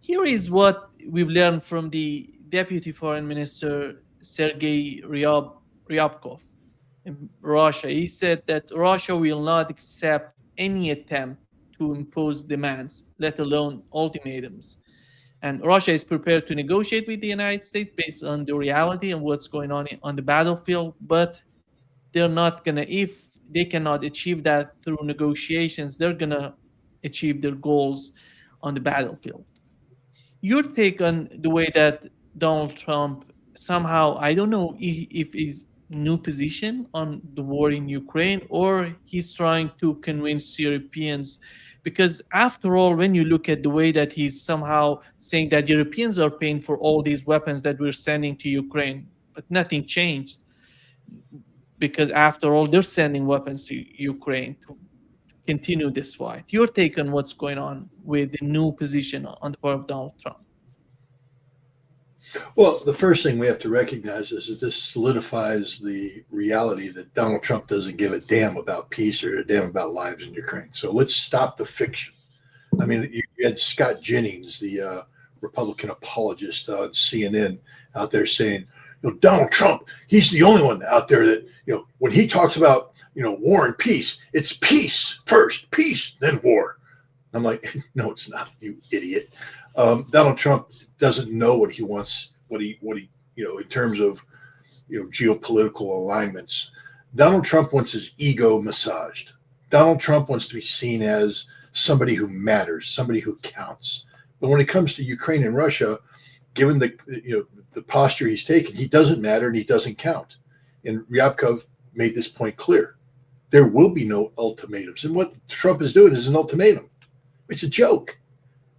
Here is what we've learned from the Deputy Foreign Minister Sergei Ryabkov in Russia. He said that Russia will not accept any attempt to impose demands, let alone ultimatums. And Russia is prepared to negotiate with the United States based on the reality and what's going on the battlefield, but they're not gonna, if they cannot achieve that through negotiations, they're gonna achieve their goals on the battlefield. Your take on the way that Donald Trump somehow, I don't know if his new position on the war in Ukraine or he's trying to convince Europeans, because after all, when you look at the way that he's somehow saying that Europeans are paying for all these weapons that we're sending to Ukraine, but nothing changed, because after all, they're sending weapons to Ukraine to continue this fight. Your take on what's going on with the new position on the part of Donald Trump? Well, the first thing we have to recognize is that this solidifies the reality that Donald Trump doesn't give a damn about peace or a damn about lives in Ukraine. So let's stop the fiction. I mean, you had Scott Jennings, the Republican apologist on CNN, out there saying, Donald Trump, he's the only one out there that, when he talks about, war and peace, it's peace first, peace, then war. I'm like, no, it's not, you idiot. Donald Trump doesn't know what he wants, what he, in terms of, geopolitical alignments. Donald Trump wants his ego massaged. Donald Trump wants to be seen as somebody who matters, somebody who counts. But when it comes to Ukraine and Russia, given the posture he's taken, he doesn't matter and he doesn't count. And Ryabkov made this point clear. There will be no ultimatums. And what Trump is doing is an ultimatum. It's a joke.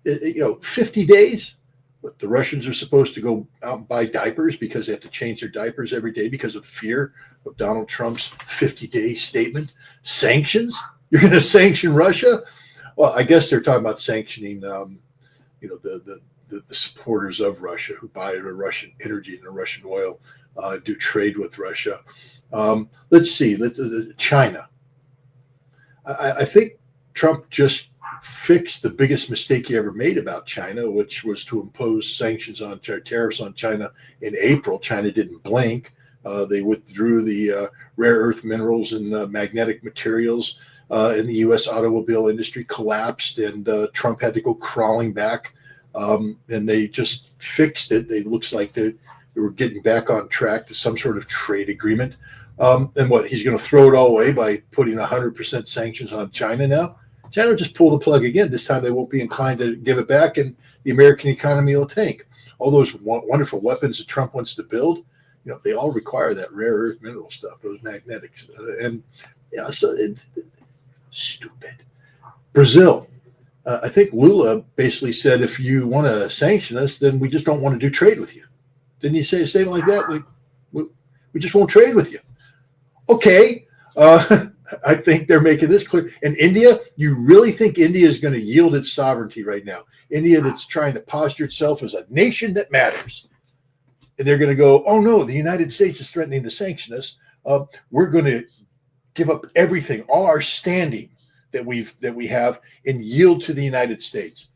50 days. What, the Russians are supposed to go out and buy diapers because they have to change their diapers every day because of fear of Donald Trump's 50-day statement. Sanctions? You're going to sanction Russia? Well, I guess they're talking about sanctioning, the supporters of Russia who buy the Russian energy and the Russian oil, do trade with Russia. Let's see, China. I think Trump just fixed the biggest mistake he ever made about China, which was to impose sanctions on tariffs on China in April. China didn't blink. They withdrew the rare earth minerals and magnetic materials, and the U.S. automobile industry collapsed, and Trump had to go crawling back. And they just fixed it. It looks like they were getting back on track to some sort of trade agreement. And what, he's going to throw it all away by putting 100% sanctions on China now? China will just pull the plug again. This time they won't be inclined to give it back, and the American economy will tank. All those wonderful weapons that Trump wants to build, they all require that rare earth mineral stuff, those magnetics. So it's stupid. Brazil. I think Lula basically said, if you want to sanction us, then we just don't want to do trade with you. Didn't he say a statement like that? We just won't trade with you. Okay. I think they're making this clear. And India, you really think India is going to yield its sovereignty right now? India that's trying to posture itself as a nation that matters. And they're going to go, oh no, the United States is threatening to sanction us. We're going to give up everything, all our standing that we have, and yield to the United States.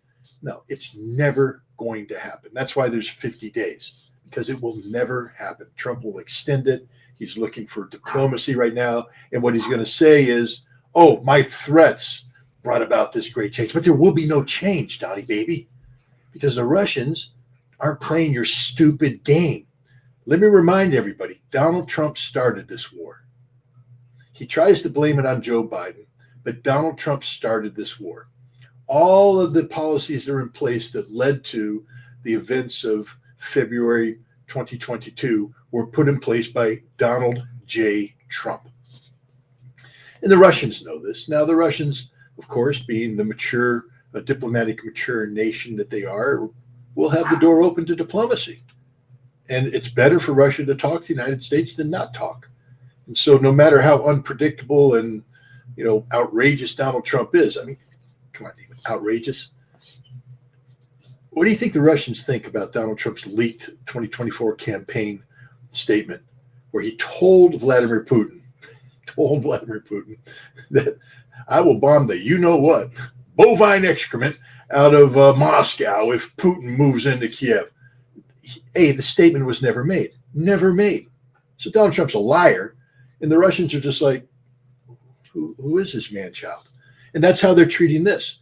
No, it's never going to happen. That's why there's 50 days, because it will never happen. Trump will extend it. He's looking for diplomacy right now. And what he's going to say is, oh, my threats brought about this great change. But there will be no change, Donnie baby, because the Russians aren't playing your stupid game. Let me remind everybody, Donald Trump started this war. He tries to blame it on Joe Biden, but Donald Trump started this war. All of the policies that are in place that led to the events of February 2022 were put in place by Donald J. Trump. And the Russians know this. Now, the Russians, of course, being the mature, diplomatic, mature nation that they are, will have the door open to diplomacy. And it's better for Russia to talk to the United States than not talk. And so no matter how unpredictable and outrageous Donald Trump is, I mean, come on, David, outrageous. What do you think the Russians think about Donald Trump's leaked 2024 campaign statement, where he told Vladimir Putin that I will bomb the you-know-what, bovine excrement, out of Moscow if Putin moves into Kiev. The statement was never made. Never made. So Donald Trump's a liar. And the Russians are just like, who is this man-child? And that's how they're treating this.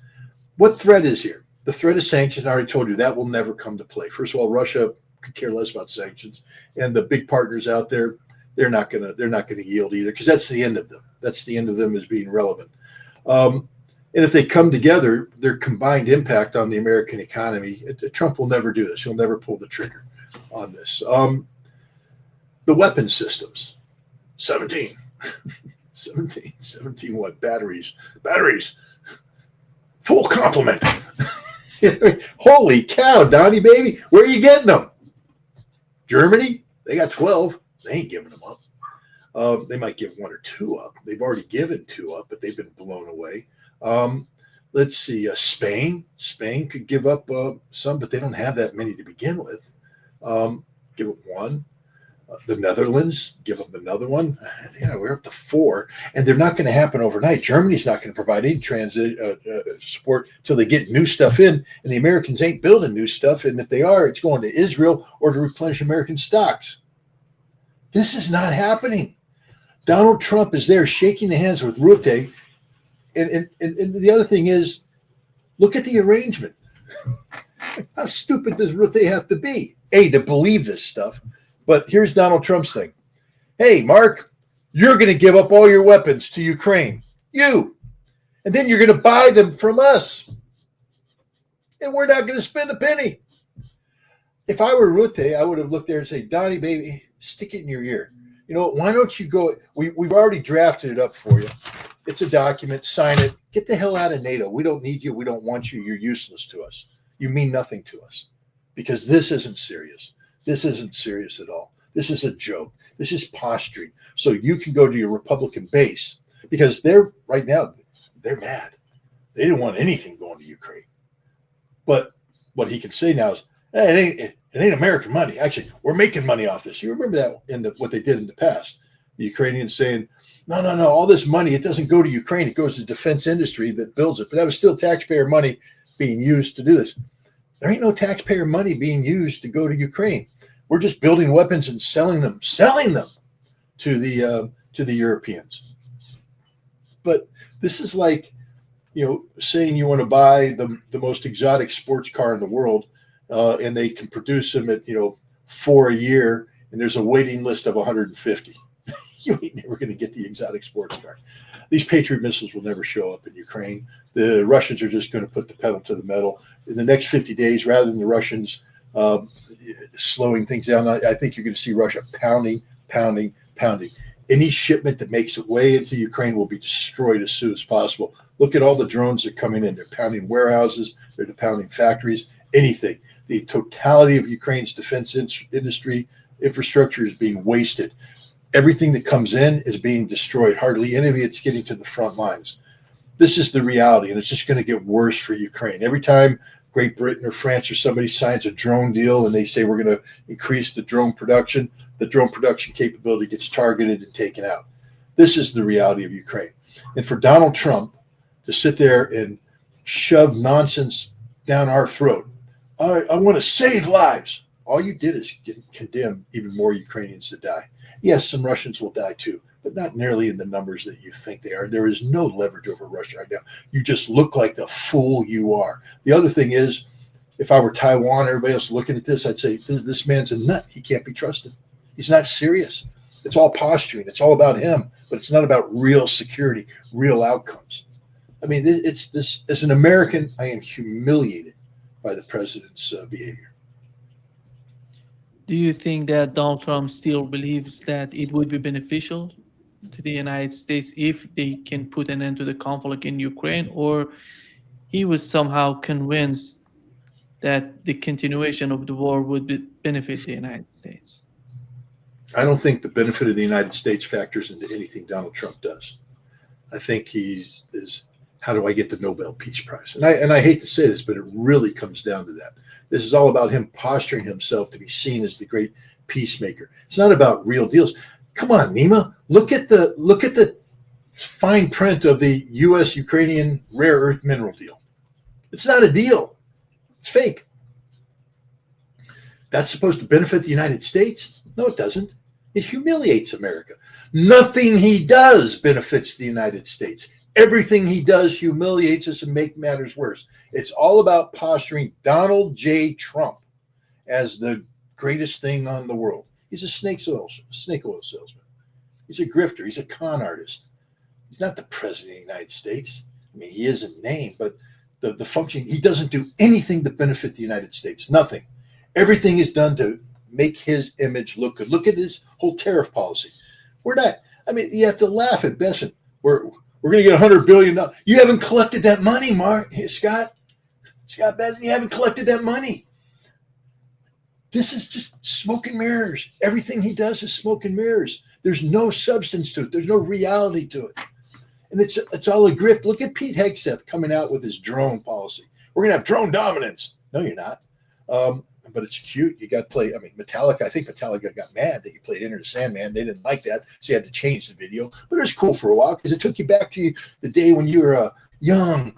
What threat is here? The threat of sanctions, I already told you, that will never come to play. First of all, Russia could care less about sanctions. And the big partners out there, they're not gonna yield either, because that's the end of them. That's the end of them as being relevant. And if they come together, their combined impact on the American economy, Trump will never do this. He'll never pull the trigger on this. The weapon systems, 17 what? Batteries, full complement. Holy cow, Donnie, baby, where are you getting them? Germany, they got 12. They ain't giving them up. They might give 1 or 2 up. They've already given 2 up, but they've been blown away. Let's see, Spain could give up some, but they don't have that many to begin with. Give up 1. The Netherlands, give up another one. Yeah, we're up to 4, and they're not going to happen overnight. Germany's not going to provide any transit support till they get new stuff in, and the Americans ain't building new stuff. And if they are, it's going to Israel or to replenish American stocks. This is not happening. Donald Trump is there shaking the hands with Rutte. And the other thing is, look at the arrangement. How stupid does Rutte have to be? To believe this stuff. But here's Donald Trump's thing. Hey, Mark, you're going to give up all your weapons to Ukraine. You. And then you're going to buy them from us. And we're not going to spend a penny. If I were Rutte, I would have looked there and said, Donnie, baby, stick it in your ear. You know, why don't you go? We've already drafted it up for you. It's a document. Sign it. Get the hell out of NATO. We don't need you. We don't want you. You're useless to us. You mean nothing to us. Because this isn't serious. This isn't serious at all. This is a joke. This is posturing. So you can go to your Republican base, because they're right now, they're mad. They didn't want anything going to Ukraine. But what he can say now is, hey, it ain't American money. Actually, we're making money off this. You remember that in what they did in the past. The Ukrainians saying, no, all this money, it doesn't go to Ukraine. It goes to the defense industry that builds it. But that was still taxpayer money being used to do this. There ain't no taxpayer money being used to go to Ukraine. We're just building weapons and selling them to the Europeans. But this is like, saying you want to buy the most exotic sports car in the world, and they can produce them at 4 a year, and there's a waiting list of 150. You ain't never going to get the exotic sports car. These Patriot missiles will never show up in Ukraine. The Russians are just going to put the pedal to the metal. In the next 50 days, rather than the Russians slowing things down, I think you're going to see Russia pounding. Any shipment that makes its way into Ukraine will be destroyed as soon as possible. Look at all the drones that are coming in. They're pounding warehouses. They're pounding factories, anything. The totality of Ukraine's defense industry infrastructure is being wasted. Everything that comes in is being destroyed. Hardly any of it's getting to the front lines. This is the reality, and it's just going to get worse for Ukraine. Every time Great Britain or France or somebody signs a drone deal and they say we're going to increase the drone production capability gets targeted and taken out. This is the reality of Ukraine. And for Donald Trump to sit there and shove nonsense down our throat, I want to save lives. All you did is condemn even more Ukrainians to die. Yes, some Russians will die too, but not nearly in the numbers that you think they are. There is no leverage over Russia right now. You just look like the fool you are. The other thing is, if I were Taiwan, everybody else looking at this, I'd say, this man's a nut. He can't be trusted. He's not serious. It's all posturing. It's all about him, but it's not about real security, real outcomes. I mean, it's this. As an American, I am humiliated by the president's behavior. Do you think that Donald Trump still believes that it would be beneficial to the United States if they can put an end to the conflict in Ukraine, or he was somehow convinced that the continuation of the war would benefit the United States? I don't think the benefit of the United States factors into anything Donald Trump does. I think he is, how do I get the Nobel Peace Prize? And I hate to say this, but it really comes down to that. This is all about him posturing himself to be seen as the great peacemaker. It's not about real deals. Come on, Nima, look at the fine print of the U.S.-Ukrainian rare earth mineral deal. It's not a deal. It's fake. That's supposed to benefit the United States? No, it doesn't. It humiliates America. Nothing he does benefits the United States. Everything he does humiliates us and makes matters worse. It's all about posturing Donald J. Trump as the greatest thing on the world. He's a snake oil salesman. He's a grifter. He's a con artist. He's not the president of the United States. I mean, he is in name, but the function, he doesn't do anything to benefit the United States. Nothing. Everything is done to make his image look good. Look at his whole tariff policy. We're not, I mean, you have to laugh at Besson. We're going to get $100 billion. You haven't collected that money, Scott Besson, you haven't collected that money. This is just smoke and mirrors. Everything he does is smoke and mirrors. There's no substance to it. There's no reality to it. And it's all a grift. Look at Pete Hegseth coming out with his drone policy. We're going to have drone dominance. No, you're not. But it's cute. You got to play. I mean, Metallica. I think Metallica got mad that you played Enter the Sandman. They didn't like that, so you had to change the video. But it was cool for a while because it took you back to the day when you were a young,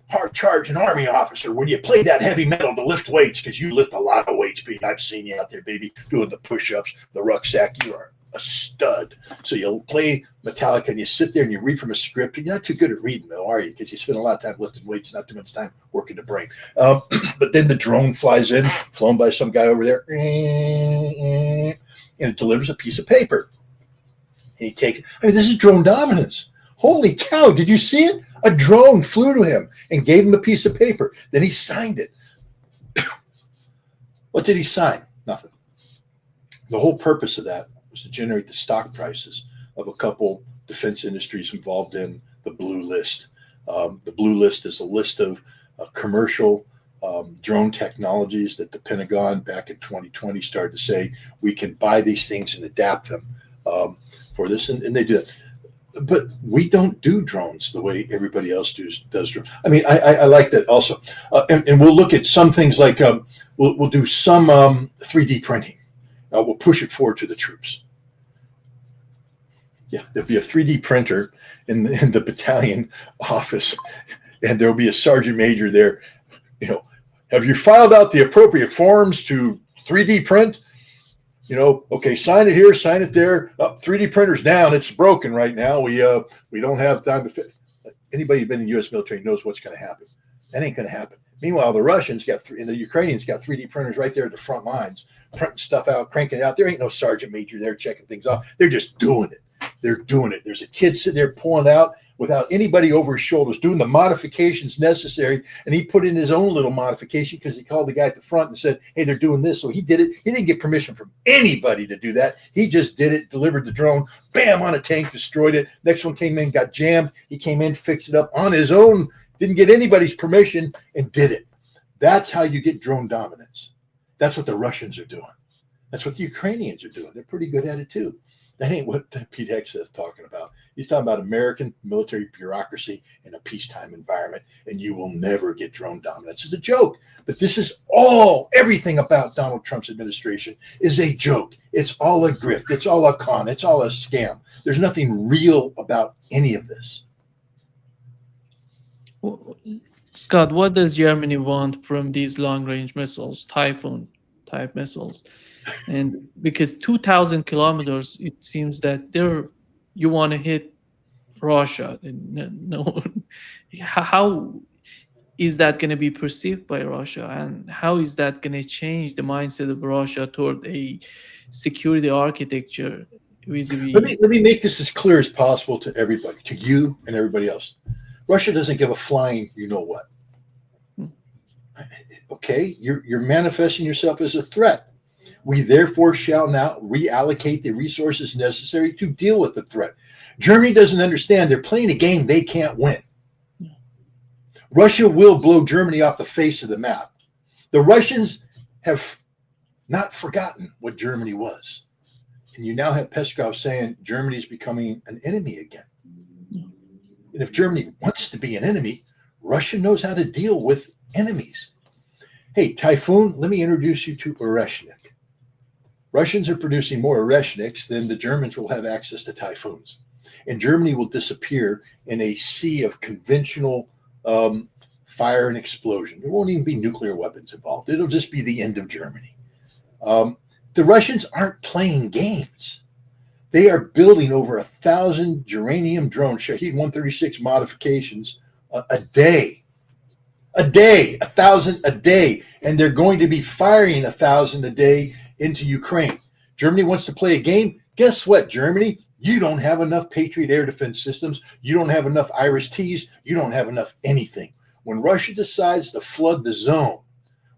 hard-charging Army officer, when you played that heavy metal to lift weights, because you lift a lot of weights, Pete. I've seen you out there, baby, doing the push-ups, the rucksack. You are a stud. So you'll play Metallica and you sit there and you read from a script. You're not too good at reading, though, are you? Because you spend a lot of time lifting weights, not too much time working the brain. But then the drone flies in, flown by some guy over there, and it delivers a piece of paper. And he takes it. I mean, this is drone dominance. Holy cow, did you see it? A drone flew to him and gave him a piece of paper. Then he signed it. What did he sign? Nothing. The whole purpose of that was to generate the stock prices of a couple defense industries involved in the blue list. The blue list is a list of commercial drone technologies that the Pentagon back in 2020 started to say we can buy these things and adapt them for this, and they do it. But we don't do drones the way everybody else does drones. I mean, I like that also, and we'll look at some things like we'll do some 3D printing. We'll push it forward to the troops. Yeah, there'll be a 3D printer in the battalion office, and there'll be a sergeant major there. You know, have you filed out the appropriate forms to 3D print? You know, okay, sign it here, sign it there. 3D printer's down; it's broken right now. We don't have time to fit. Anybody who's been in the U.S. military knows what's going to happen. That ain't going to happen. Meanwhile, the Russians and the Ukrainians got 3D printers right there at the front lines, printing stuff out, cranking it out. There ain't no sergeant major there checking things off. They're just doing it. They're doing it. There's a kid sitting there pulling out without anybody over his shoulders, doing the modifications necessary. And he put in his own little modification because he called the guy at the front and said, hey, they're doing this. So he did it. He didn't get permission from anybody to do that. He just did it, delivered the drone, bam, on a tank, destroyed it. Next one came in, got jammed. He came in, fixed it up on his own, didn't get anybody's permission, and did it. That's how you get drone dominance. That's what the Russians are doing. That's what the Ukrainians are doing. They're pretty good at it too. That ain't what Pete Hegseth is talking about. He's talking about American military bureaucracy in a peacetime environment, and you will never get drone dominance. It's a joke. But this is everything about Donald Trump's administration is a joke. It's all a grift. It's all a con. It's all a scam. There's nothing real about any of this. Well, Scott, what does Germany want from these long-range missiles, Typhoon type missiles? And because 2,000 kilometers, it seems that you want to hit Russia. No, how is that going to be perceived by Russia, and how is that going to change the mindset of Russia toward a security architecture vis-a-vis? Let me make this as clear as possible to everybody, to you and everybody else. Russia doesn't give a flying you know what. Okay, you're manifesting yourself as a threat. We therefore shall now reallocate the resources necessary to deal with the threat. Germany doesn't understand. They're playing a game they can't win. Russia will blow Germany off the face of the map. The Russians have not forgotten what Germany was. And you now have Peskov saying Germany is becoming an enemy again. And if Germany wants to be an enemy, Russia knows how to deal with enemies. Hey, Typhoon, let me introduce you to Oreshnik. Russians are producing more Oreshniks than the Germans will have access to Typhoons. And Germany will disappear in a sea of conventional fire, and explosion. There won't even be nuclear weapons involved. It'll just be the end of Germany. The Russians aren't playing games. They are building over 1,000 uranium drones, Shahed 136 modifications a day. 1,000 a day. And they're going to be firing 1,000 a day into Ukraine. Germany wants to play a game. Guess what, Germany? You don't have enough Patriot air defense systems. You don't have enough Iris-Ts. You don't have enough anything. When Russia decides to flood the zone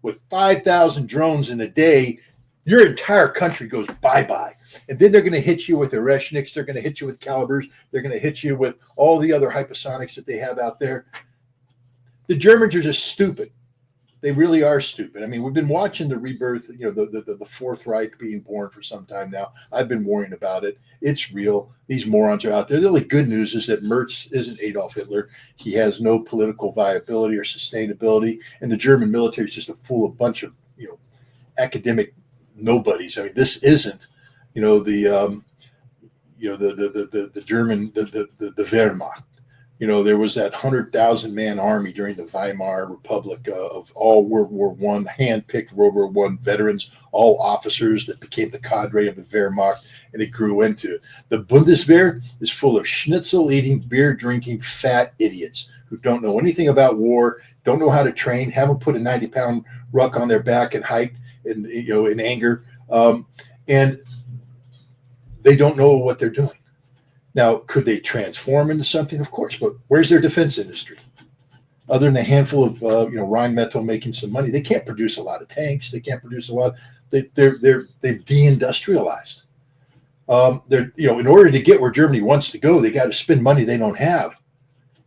with 5,000 drones in a day, your entire country goes bye-bye. And then they're going to hit you with Oreshniks. They're going to hit you with calibers. They're going to hit you with all the other hypersonics that they have out there. The Germans are just stupid. They really are stupid. I mean, we've been watching the rebirth, the Fourth Reich being born for some time now. I've been worrying about it. It's real. These morons are out there. The only good news is that Merz isn't Adolf Hitler. He has no political viability or sustainability. And the German military is just a bunch of, academic nobodies. I mean, this isn't, the German, the Wehrmacht. There was that 100,000 man army during the Weimar Republic of all World War I, hand-picked World War I veterans, all officers that became the cadre of the Wehrmacht, and it grew into. The Bundeswehr is full of schnitzel-eating, beer-drinking, fat idiots who don't know anything about war, don't know how to train, haven't put a 90-pound ruck on their back and hiked in anger, and they don't know what they're doing. Now, could they transform into something? Of course, but where's their defense industry? Other than a handful of Rheinmetall making some money, they can't produce a lot of tanks. They can't produce a lot. They've deindustrialized. In order to get where Germany wants to go, they got to spend money they don't have,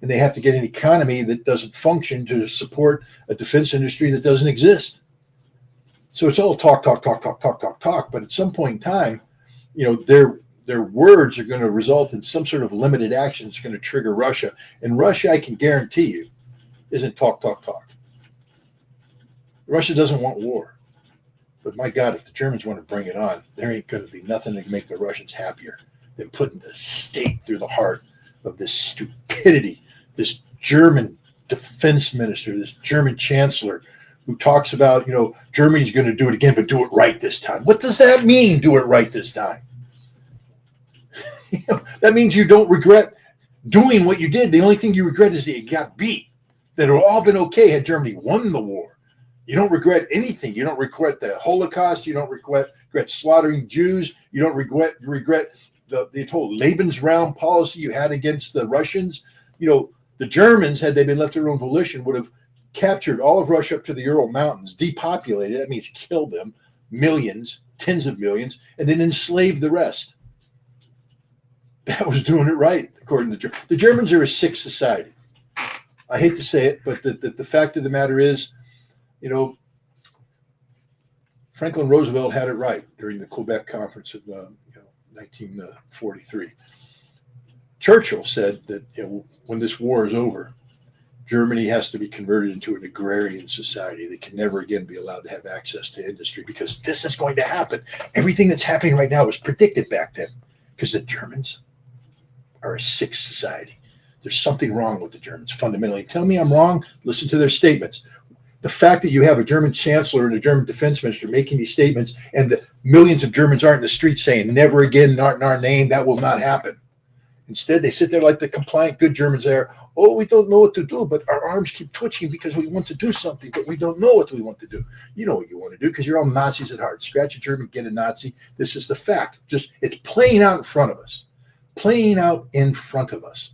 and they have to get an economy that doesn't function to support a defense industry that doesn't exist. So it's all talk. But at some point in time, their words are going to result in some sort of limited action that's going to trigger Russia. And Russia, I can guarantee you, isn't talk. Russia doesn't want war. But my God, if the Germans want to bring it on, there ain't going to be nothing to make the Russians happier than putting the stake through the heart of this stupidity, this German defense minister, this German chancellor who talks about, Germany's going to do it again, but do it right this time. What does that mean, do it right this time? That means you don't regret doing what you did. The only thing you regret is that you got beat. That it would all been okay had Germany won the war. You don't regret anything. You don't regret the Holocaust. You don't regret slaughtering Jews. You don't regret the whole Lebensraum policy you had against the Russians. The Germans, had they been left to their own volition, would have captured all of Russia up to the Ural Mountains, depopulated. That means killed them, millions, tens of millions, and then enslaved the rest. That was doing it right, according to the Germans are a sick society. I hate to say it, but the fact of the matter is, Franklin Roosevelt had it right during the Quebec Conference of 1943. Churchill said that when this war is over, Germany has to be converted into an agrarian society. They can never again be allowed to have access to industry because this is going to happen. Everything that's happening right now was predicted back then because the Germans are a sick society. There's something wrong with the Germans fundamentally. Tell me I'm wrong. Listen to their statements. The fact that you have a German chancellor and a German defense minister making these statements and the millions of Germans aren't in the streets saying, never again, not in our name, that will not happen. Instead, they sit there like the compliant good Germans there. Oh, we don't know what to do, but our arms keep twitching because we want to do something, but we don't know what we want to do. You know what you want to do because you're all Nazis at heart. Scratch a German, get a Nazi. This is the fact. It's playing out in front of us.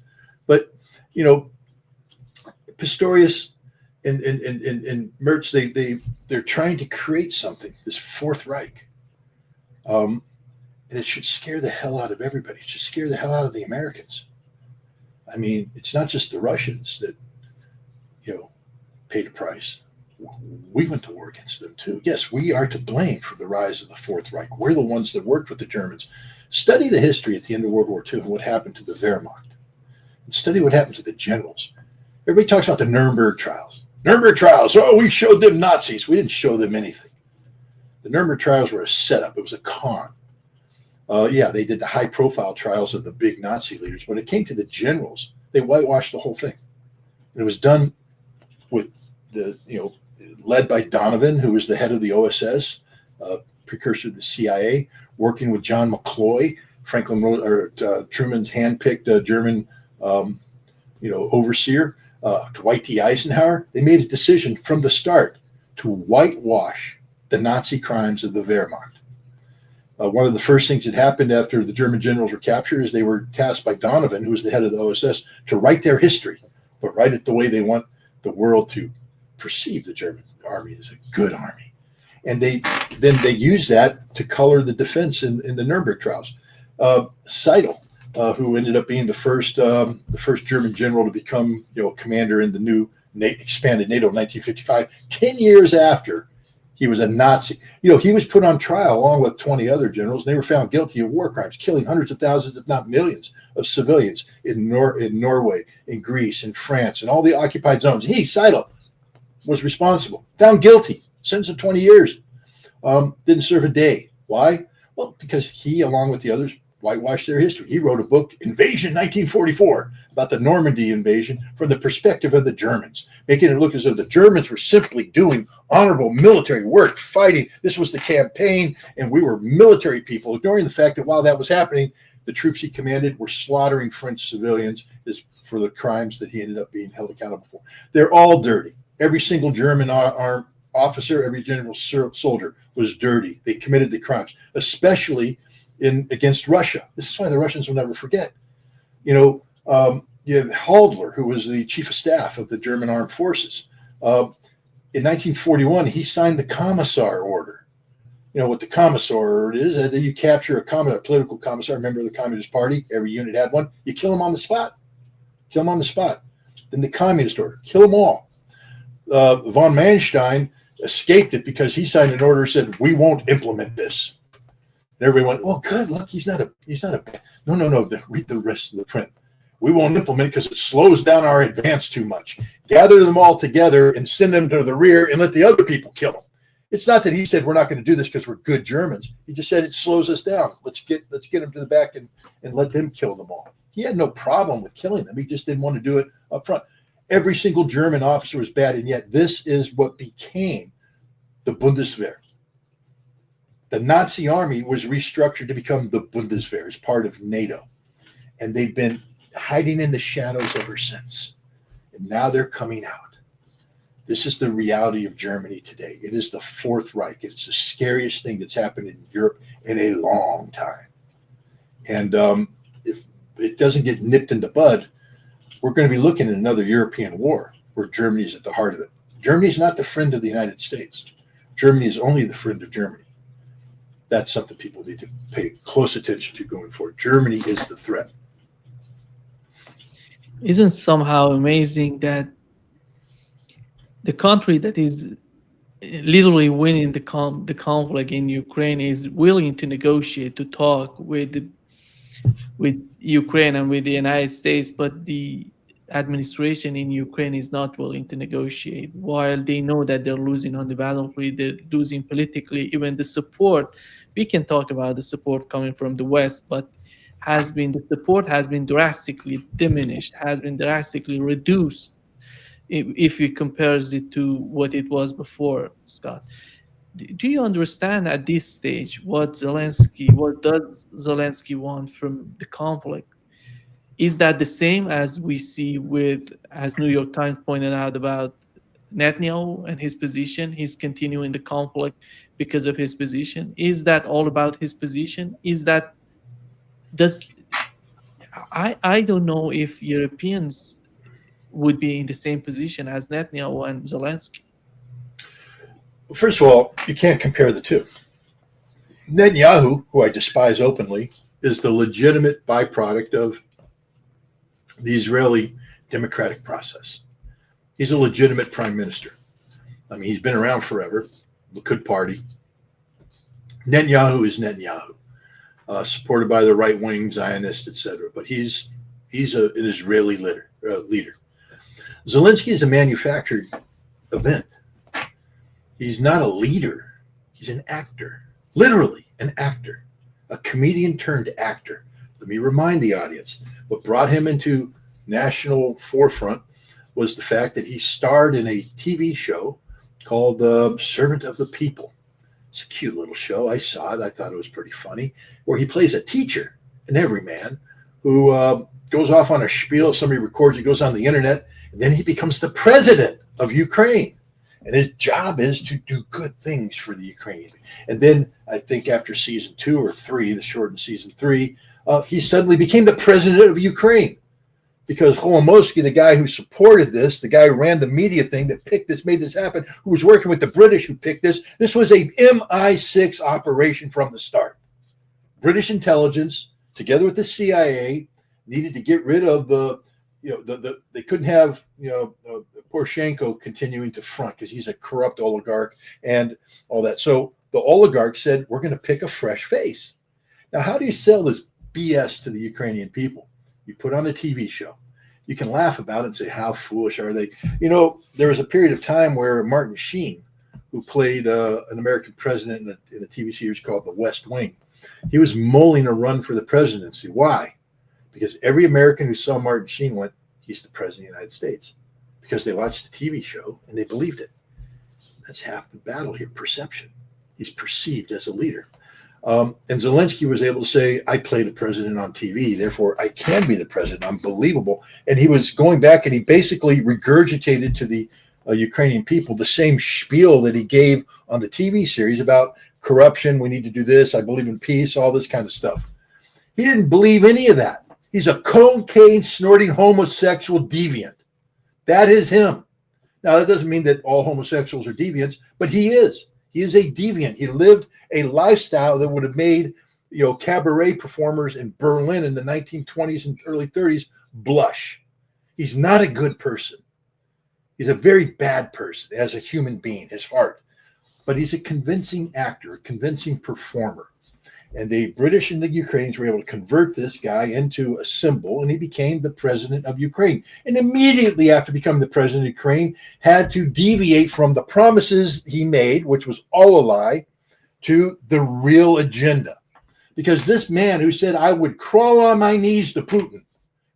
But, Pistorius and Merz, they're trying to create something, this Fourth Reich. And it should scare the hell out of everybody. It should scare the hell out of the Americans. I mean, it's not just the Russians that, paid a price. We went to war against them too. Yes, we are to blame for the rise of the Fourth Reich. We're the ones that worked with the Germans. Study the history at the end of World War II and what happened to the Wehrmacht. And study what happened to the generals. Everybody talks about the Nuremberg trials. Nuremberg trials, we showed them Nazis. We didn't show them anything. The Nuremberg trials were a setup. It was a con. They did the high-profile trials of the big Nazi leaders. When it came to the generals, they whitewashed the whole thing. And it was done with the, led by Donovan, who was the head of the OSS, precursor to the CIA, working with John McCloy, Truman's handpicked German, overseer, Dwight D. Eisenhower. They made a decision from the start to whitewash the Nazi crimes of the Wehrmacht. One of the first things that happened after the German generals were captured is they were tasked by Donovan, who was the head of the OSS, to write their history, but write it the way they want the world to perceive the German army as a good army. And they used that to color the defense in the Nuremberg trials. Seidel, who ended up being the first German general to become commander in the new expanded NATO in 1955, 10 years after he was a Nazi. He was put on trial along with 20 other generals, and they were found guilty of war crimes, killing hundreds of thousands, if not millions, of civilians in Norway, in Greece, in France, and all the occupied zones. He, Seidel, was responsible, found guilty, sentenced to 20 years, didn't serve a day. Why? Well, because he, along with the others, whitewashed their history. He wrote a book, Invasion 1944, about the Normandy invasion from the perspective of the Germans, making it look as though the Germans were simply doing honorable military work, fighting. This was the campaign, and we were military people, ignoring the fact that while that was happening, the troops he commanded were slaughtering French civilians for the crimes that he ended up being held accountable for. They're all dirty. Every single German armed officer, every general soldier was dirty. They committed the crimes, especially against Russia. This is why the Russians will never forget. You have Halder, who was the chief of staff of the German armed forces. In 1941, he signed the Commissar Order. You know what the Commissar Order is? That you capture a political commissar, member of the Communist Party. Every unit had one. You kill him on the spot. Kill him on the spot. Then the Communist Order. Kill them all. Von Manstein escaped it because he signed an order that said, we won't implement this. And everybody went, oh, good, look, he's not a no, read the rest of the print. We won't implement it because it slows down our advance too much. Gather them all together and send them to the rear and let the other people kill them. It's not that he said we're not going to do this because we're good Germans. He just said it slows us down. Let's get them to the back and let them kill them all. He had no problem with killing them. He just didn't want to do it up front. Every single German officer was bad, and yet this is what became the Bundeswehr. The Nazi army was restructured to become the Bundeswehr as part of NATO. And they've been hiding in the shadows ever since. And now they're coming out. This is the reality of Germany today. It is the Fourth Reich. It's the scariest thing that's happened in Europe in a long time. And if it doesn't get nipped in the bud, we're going to be looking at another European war where Germany is at the heart of it. Germany is not the friend of the United States. Germany is only the friend of Germany. That's something people need to pay close attention to going forward. Germany is the threat. Isn't somehow amazing that the country that is literally winning the conflict in Ukraine is willing to negotiate, to talk with Ukraine and with the United States, but the administration in Ukraine is not willing to negotiate, while they know that they're losing on the battlefield, they're losing politically. Even the support, we can talk about the support coming from the West, but the support has been drastically diminished, has been drastically reduced if we compare it to what it was before, Scott. Do you understand at this stage what does Zelenskyy want from the conflict? Is that the same as we see as New York Times pointed out about Netanyahu and his position? He's continuing the conflict because of his position. Is that all about his position? I don't know if Europeans would be in the same position as Netanyahu and Zelenskyy. First of all, you can't compare the two. Netanyahu, who I despise openly, is the legitimate byproduct of the Israeli democratic process. He's a legitimate prime minister. I mean, he's been around forever, Likud party. Netanyahu is Netanyahu, supported by the right-wing Zionists, etc. But he's an Israeli leader. Zelenskyy is a manufactured event. He's not a leader. He's an actor, literally an actor, a comedian turned actor. Let me remind the audience what brought him into national forefront was the fact that he starred in a TV show called Servant of the People. It's a cute little show. I saw it. I thought it was pretty funny, where he plays a teacher, an everyman, who goes off on a spiel. Somebody records it, goes on the internet, and then he becomes the president of Ukraine. And his job is to do good things for the Ukrainian. And then I think after season 2 or 3, the shortened season 3, he suddenly became the president of Ukraine. Because Zelenskyy, the guy who supported this, the guy who ran the media thing that picked this, made this happen, who was working with the British who picked this was a MI6 operation from the start. British intelligence, together with the CIA, needed to get rid of they couldn't have, Poroshenko continuing to front because he's a corrupt oligarch and all that. So the oligarch said, we're going to pick a fresh face. Now, how do you sell this BS to the Ukrainian people? You put on a TV show. You can laugh about it and say, how foolish are they? There was a period of time where Martin Sheen, who played an American president in a TV series called The West Wing, he was mulling a run for the presidency. Why? Because every American who saw Martin Sheen went, he's the president of the United States. Because they watched the TV show and they believed it. That's half the battle here, perception. He's perceived as a leader. And Zelenskyy was able to say, I played a president on TV, therefore I can be the president. I'm believable. And he was going back and he basically regurgitated to the Ukrainian people the same spiel that he gave on the TV series about corruption. We need to do this. I believe in peace, all this kind of stuff. He didn't believe any of that. He's a cocaine snorting homosexual deviant. That is him. Now, that doesn't mean that all homosexuals are deviants, but he is. He is a deviant. He lived a lifestyle that would have made, cabaret performers in Berlin in the 1920s and early 30s blush. He's not a good person. He's a very bad person as a human being, his heart. But he's a convincing actor, a convincing performer. And the British and the Ukrainians were able to convert this guy into a symbol, and he became the president of Ukraine. And immediately after becoming the president of Ukraine, had to deviate from the promises he made, which was all a lie, to the real agenda. Because this man who said, I would crawl on my knees to Putin,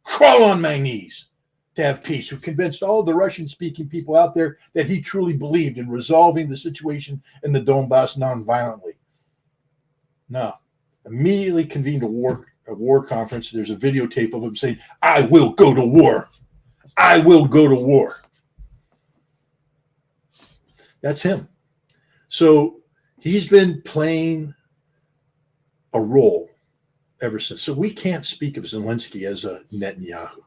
crawl on my knees to have peace, who convinced all the Russian-speaking people out there that he truly believed in resolving the situation in the Donbass nonviolently. No. Immediately convened a war conference. There's a videotape of him saying, I will go to war. I will go to war. That's him. So he's been playing a role ever since. So we can't speak of Zelenskyy as a Netanyahu.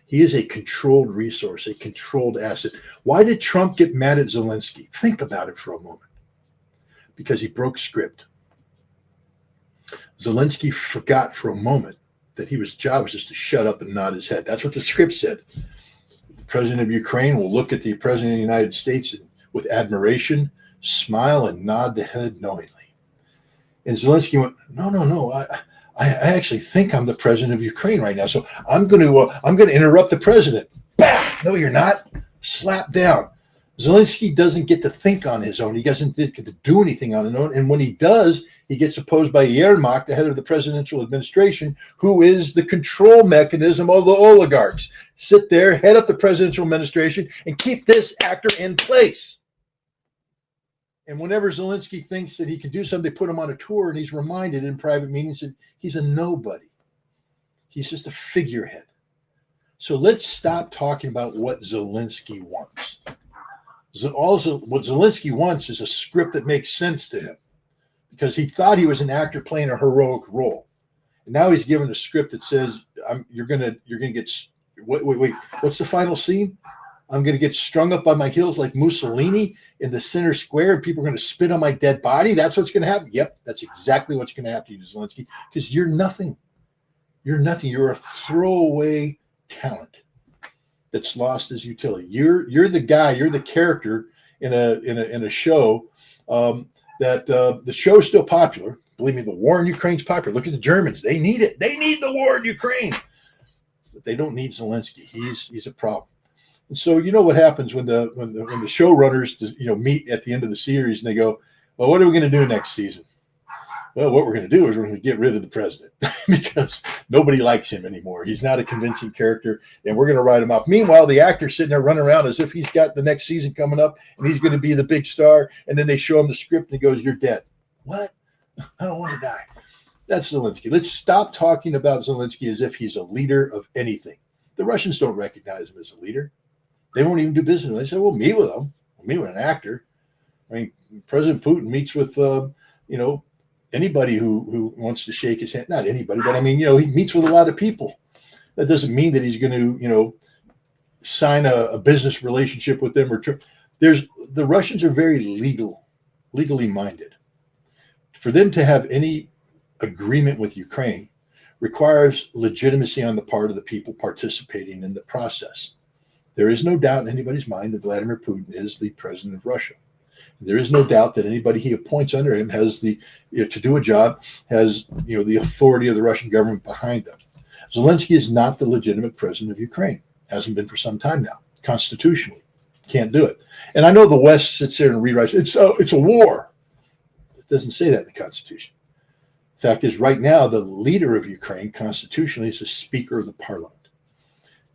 He is a controlled resource, a controlled asset. Why did Trump get mad at Zelenskyy? Think about it for a moment. Because he broke script. Zelenskyy forgot for a moment that his job was just to shut up and nod his head. That's what the script said. The president of Ukraine will look at the president of the United States with admiration, smile, and nod the head knowingly. And Zelenskyy went, no. I actually think I'm the president of Ukraine right now, so I'm going to interrupt the president. Bah! No, you're not. Slap down. Zelenskyy doesn't get to think on his own. He doesn't get to do anything on his own. And when he does, he gets opposed by Yermak, the head of the presidential administration, who is the control mechanism of the oligarchs. Sit there, head up the presidential administration, and keep this actor in place. And whenever Zelenskyy thinks that he can do something, they put him on a tour, and he's reminded in private meetings that he's a nobody. He's just a figurehead. So let's stop talking about what Zelenskyy wants. Also, what Zelenskyy wants is a script that makes sense to him, because he thought he was an actor playing a heroic role, and now he's given a script that says, "You're gonna get wait. What's the final scene? I'm gonna get strung up by my heels like Mussolini in the center square, and people are gonna spit on my dead body. That's what's gonna happen." Yep, that's exactly what's gonna happen to you, Zelenskyy, because you're nothing. You're nothing. You're a throwaway talent that's lost his utility. You're the guy. You're the character in a show. That the show's still popular. Believe me, the war in Ukraine's popular. Look at the Germans. They need it. They need the war in Ukraine. But they don't need Zelenskyy. He's a problem. And so you know what happens when the showrunners meet at the end of the series and they go, well, what are we going to do next season? well, what we're going to do is we're going to get rid of the president because nobody likes him anymore. He's not a convincing character, and we're going to write him off. Meanwhile, the actor's sitting there running around as if he's got the next season coming up and he's going to be the big star. And then they show him the script and he goes, "You're dead." What? I don't want to die. That's Zelenskyy. Let's stop talking about Zelenskyy as if he's a leader of anything. The Russians don't recognize him as a leader. They won't even do business with him. They say, "Well, meet with him. We'll meet with an actor." I mean, President Putin meets with, anybody who wants to shake his hand. Not anybody, but I mean, he meets with a lot of people. That doesn't mean that he's going to, sign a business relationship with them. The Russians are very legally minded. For them to have any agreement with Ukraine requires legitimacy on the part of the people participating in the process. There is no doubt in anybody's mind that Vladimir Putin is the president of Russia. There is no doubt that anybody he appoints under him has to do a job, has the authority of the Russian government behind them. Zelenskyy is not the legitimate president of Ukraine. Hasn't been for some time now. Constitutionally, can't do it. And I know the West sits there and rewrites it's a war. It doesn't say that in the Constitution. The fact is, right now, the leader of Ukraine constitutionally is the Speaker of the Parliament.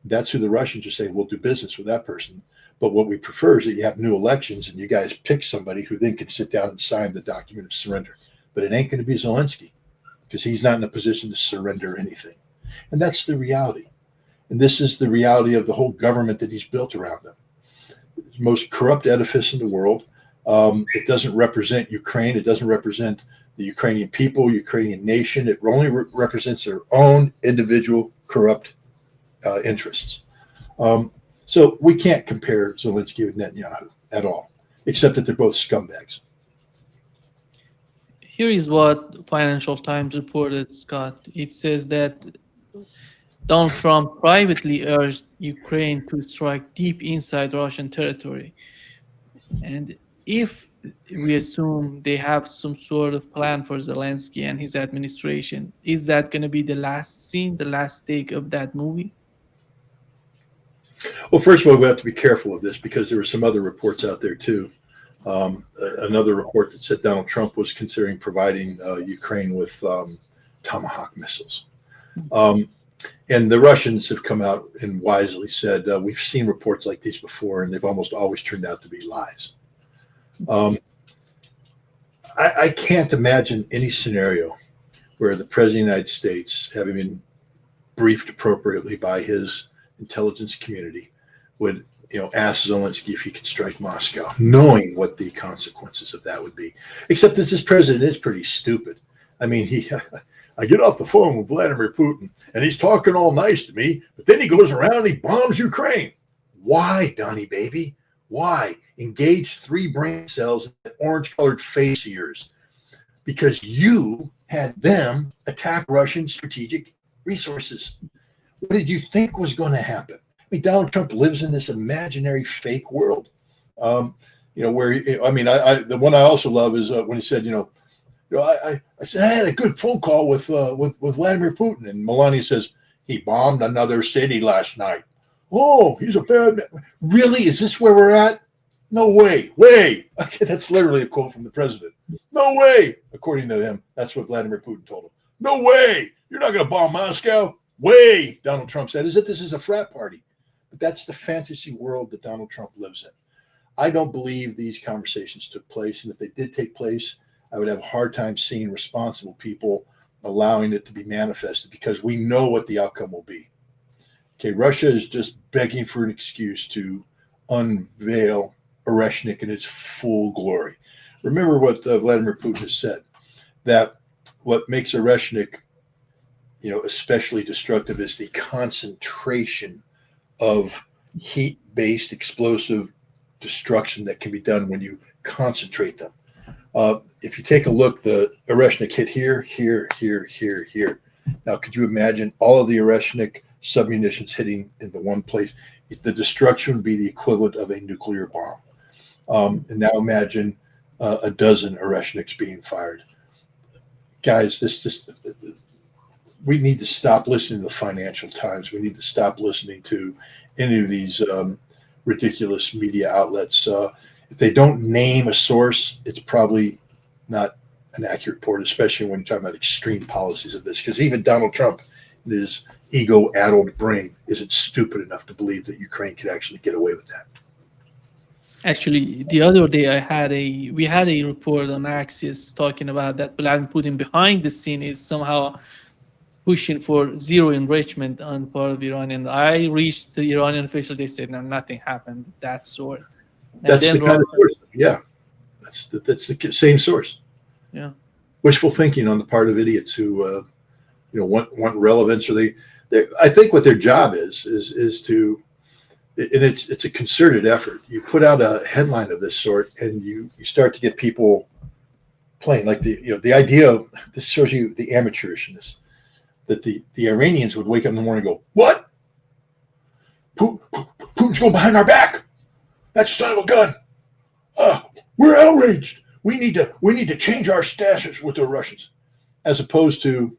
That's who the Russians are saying, we'll do business with that person. But what we prefer is that you have new elections and you guys pick somebody who then can sit down and sign the document of surrender. But it ain't going to be Zelenskyy because he's not in a position to surrender anything. And that's the reality. And this is the reality of the whole government that he's built around them. The most corrupt edifice in the world. It doesn't represent Ukraine. It doesn't represent the Ukrainian people, Ukrainian nation. It only represents their own individual corrupt interests. So we can't compare Zelenskyy with Netanyahu at all, except that they're both scumbags. Here is what Financial Times reported, Scott. It says that Donald Trump privately urged Ukraine to strike deep inside Russian territory. And if we assume they have some sort of plan for Zelenskyy and his administration, is that going to be the last scene, the last take of that movie? Well, first of all, we have to be careful of this because there were some other reports out there too. Another report that said Donald Trump was considering providing Ukraine with Tomahawk missiles. And the Russians have come out and wisely said, we've seen reports like these before, and they've almost always turned out to be lies. I can't imagine any scenario where the President of the United States, having been briefed appropriately by his intelligence community, would ask Zelenskyy if he could strike Moscow, knowing what the consequences of that would be. Except that this president is pretty stupid. I mean, I get off the phone with Vladimir Putin, and he's talking all nice to me, but then he goes around and he bombs Ukraine. Why, Donnie baby? Why? Engage 3 brain cells in that orange-colored face of yours. Because you had them attack Russian strategic resources. What did you think was going to happen? I mean, Donald Trump lives in this imaginary fake world, where the one I also love is when he said, I said I had a good phone call with Vladimir Putin, and Melania says he bombed another city last night. Oh, he's a bad man. Really? Is this where we're at? No way. Way. Okay, that's literally a quote from the president. No way. According to him, that's what Vladimir Putin told him. No way. You're not going to bomb Moscow. Way. Donald Trump said, as if this is a frat party. But that's the fantasy world that Donald Trump lives in. I don't believe these conversations took place. And if they did take place, I would have a hard time seeing responsible people allowing it to be manifested because we know what the outcome will be. Okay, Russia is just begging for an excuse to unveil Oreshnik in its full glory. Remember what Vladimir Putin has said, that what makes Oreshnik, especially destructive is the concentration of heat-based explosive destruction that can be done when you concentrate them. If you take a look, the Oreshnik hit here, here, here, here, here. Now, could you imagine all of the Oreshnik submunitions hitting in the one place? The destruction would be the equivalent of a nuclear bomb. And now imagine a dozen Oreshniks being fired. Guys, we need to stop listening to the Financial Times. We need to stop listening to any of these ridiculous media outlets. If they don't name a source, it's probably not an accurate report, especially when you're talking about extreme policies of this, because even Donald Trump, in his ego-addled brain, isn't stupid enough to believe that Ukraine could actually get away with that. Actually, the other day we had a report on Axios talking about that Vladimir Putin behind the scene is somehow pushing for zero enrichment on part of Iran. And I reached the Iranian official, they said, no, nothing happened of that sort. And That's then the kind of source. Yeah, that's the same source. Yeah. Wishful thinking on the part of idiots who, want relevance, or I think what their job is to, and it's a concerted effort. You put out a headline of this sort, and you start to get people playing like the idea of this shows you the amateurishness that the Iranians would wake up in the morning and go, "What? Putin's going behind our back. That son of a gun. We're outraged. We need to change our status with the Russians," as opposed to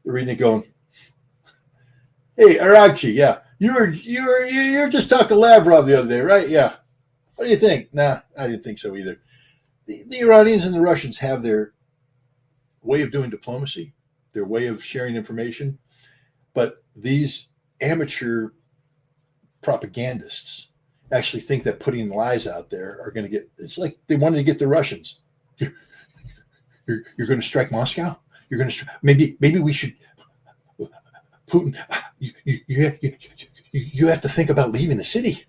reading it going, "Hey, Aragchi, yeah, you were just talking to Lavrov the other day, right? Yeah. What do you think?" Nah, I didn't think so either. The Iranians and the Russians have their way of doing diplomacy, their way of sharing information, but these amateur propagandists actually think that putting lies out there are going to get. It's like they wanted to get the Russians. You're going to strike Moscow. You're going to maybe we should. Putin, you have to think about leaving the city.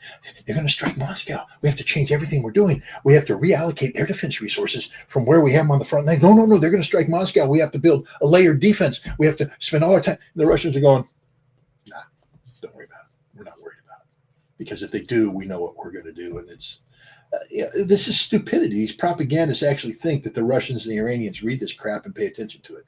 They're going to strike Moscow. We have to change everything we're doing. We have to reallocate air defense resources from where we have them on the front line. No, they're going to strike Moscow. We have to build a layered defense. We have to spend all our time. And the Russians are going, nah, don't worry about it. We're not worried about it. Because if they do, we know what we're going to do. And it's, this is stupidity. These propagandists actually think that the Russians and the Iranians read this crap and pay attention to it.